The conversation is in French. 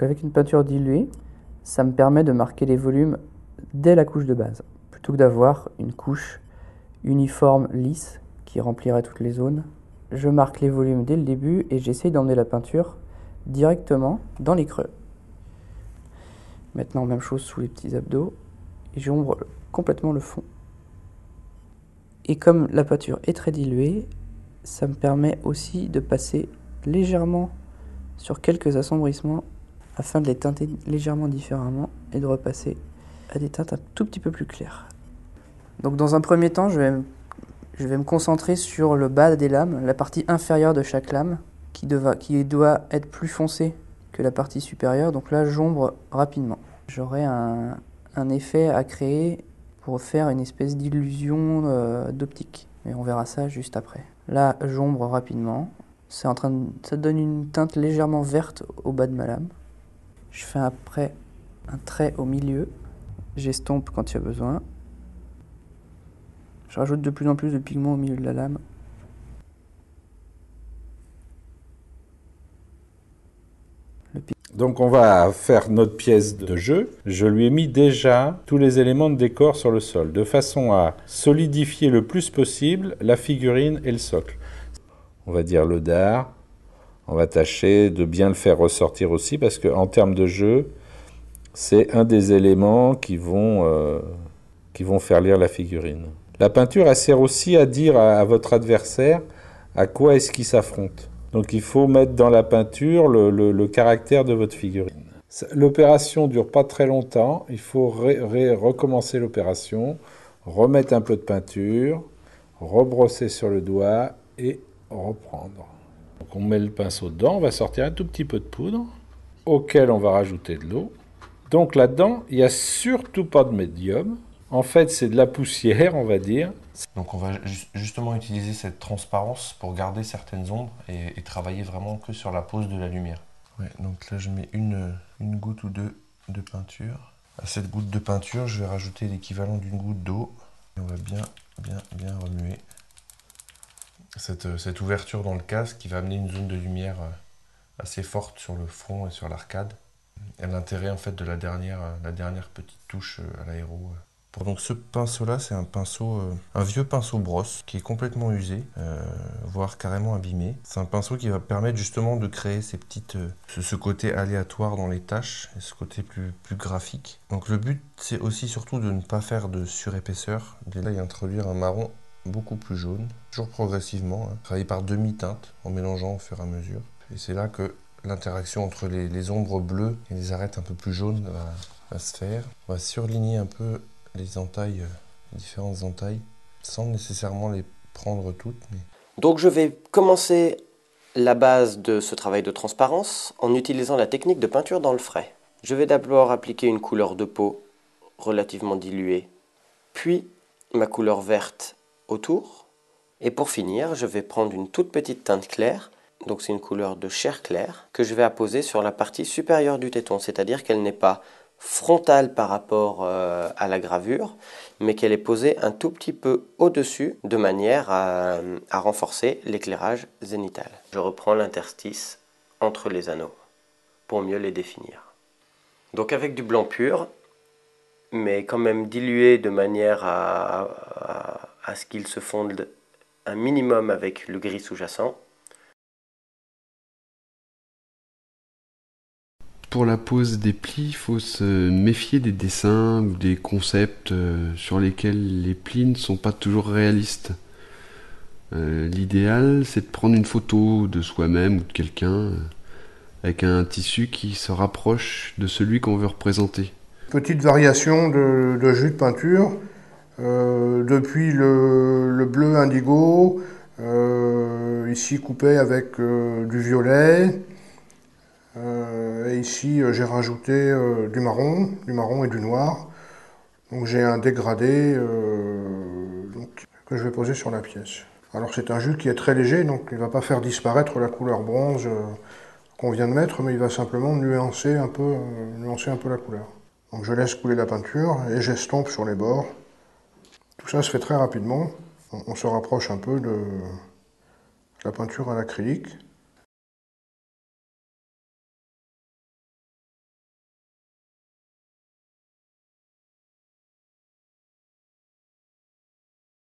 Donc avec une peinture diluée, ça me permet de marquer les volumes dès la couche de base, plutôt que d'avoir une couche uniforme, lisse, qui remplirait toutes les zones. Je marque les volumes dès le début et j'essaye d'emmener la peinture directement dans les creux. Maintenant, même chose sous les petits abdos, et j'ombre complètement le fond. Et comme la peinture est très diluée, ça me permet aussi de passer légèrement sur quelques assombrissements afin de les teinter légèrement différemment et de repasser à des teintes un tout petit peu plus claires. Donc dans un premier temps, je vais me concentrer sur le bas des lames, la partie inférieure de chaque lame qui doit être plus foncée que la partie supérieure. Donc là, j'ombre rapidement. J'aurai un effet à créer pour faire une espèce d'illusion d'optique. Mais on verra ça juste après. Là, j'ombre rapidement. Ça donne une teinte légèrement verte au bas de ma lame. Je fais après un trait au milieu. J'estompe quand il y a besoin. Je rajoute de plus en plus de pigments au milieu de la lame. Donc on va faire notre pièce de jeu. Je lui ai mis déjà tous les éléments de décor sur le sol, de façon à solidifier le plus possible la figurine et le socle. On va dire le dard. On va tâcher de bien le faire ressortir aussi, parce qu'en termes de jeu, c'est un des éléments qui vont faire lire la figurine. La peinture, elle sert aussi à dire à votre adversaire à quoi est-ce qu'il s'affronte. Donc il faut mettre dans la peinture le caractère de votre figurine. L'opération dure pas très longtemps, il faut recommencer l'opération, remettre un peu de peinture, rebrosser sur le doigt et reprendre. Donc on met le pinceau dedans, on va sortir un tout petit peu de poudre, auquel on va rajouter de l'eau. Donc là-dedans, il n'y a surtout pas de médium. En fait, c'est de la poussière, on va dire. Donc on va justement utiliser cette transparence pour garder certaines ombres et travailler vraiment que sur la pose de la lumière. Ouais, donc là je mets une goutte ou deux de peinture. À cette goutte de peinture, je vais rajouter l'équivalent d'une goutte d'eau. On va bien remuer cette ouverture dans le casque qui va amener une zone de lumière assez forte sur le front et sur l'arcade. Et l'intérêt en fait de la dernière petite touche à l'aéro. Donc ce pinceau-là, c'est un vieux pinceau brosse qui est complètement usé, voire carrément abîmé. C'est un pinceau qui va permettre justement de créer ce côté aléatoire dans les tâches et ce côté plus graphique. Donc le but, c'est aussi surtout de ne pas faire de surépaisseur, et introduire un marron beaucoup plus jaune, toujours progressivement, travailler par demi-teinte en mélangeant au fur et à mesure. Et c'est là que l'interaction entre les ombres bleues et les arêtes un peu plus jaunes va se faire. On va surligner un peu les entailles, les différentes entailles, sans nécessairement les prendre toutes. Donc je vais commencer la base de ce travail de transparence en utilisant la technique de peinture dans le frais. Je vais d'abord appliquer une couleur de peau relativement diluée, puis ma couleur verte autour. Et pour finir, je vais prendre une toute petite teinte claire, donc c'est une couleur de chair claire, que je vais apposer sur la partie supérieure du téton, c'est-à-dire qu'elle n'est pas frontale par rapport à la gravure, mais qu'elle est posée un tout petit peu au-dessus, de manière à renforcer l'éclairage zénital. Je reprends l'interstice entre les anneaux pour mieux les définir. Donc avec du blanc pur, mais quand même dilué de manière à ce qu'il se fonde un minimum avec le gris sous-jacent. Pour la pose des plis, il faut se méfier des dessins ou des concepts sur lesquels les plis ne sont pas toujours réalistes. L'idéal, c'est de prendre une photo de soi-même ou de quelqu'un avec un tissu qui se rapproche de celui qu'on veut représenter. Petite variation de jus de peinture, depuis le bleu indigo, ici coupé avec du violet. Et ici, j'ai rajouté du marron et du noir. Donc j'ai un dégradé que je vais poser sur la pièce. Alors c'est un jus qui est très léger, donc il ne va pas faire disparaître la couleur bronze qu'on vient de mettre, mais il va simplement nuancer un peu la couleur. Donc je laisse couler la peinture et j'estompe sur les bords. Tout ça se fait très rapidement. On se rapproche un peu de la peinture à l'acrylique.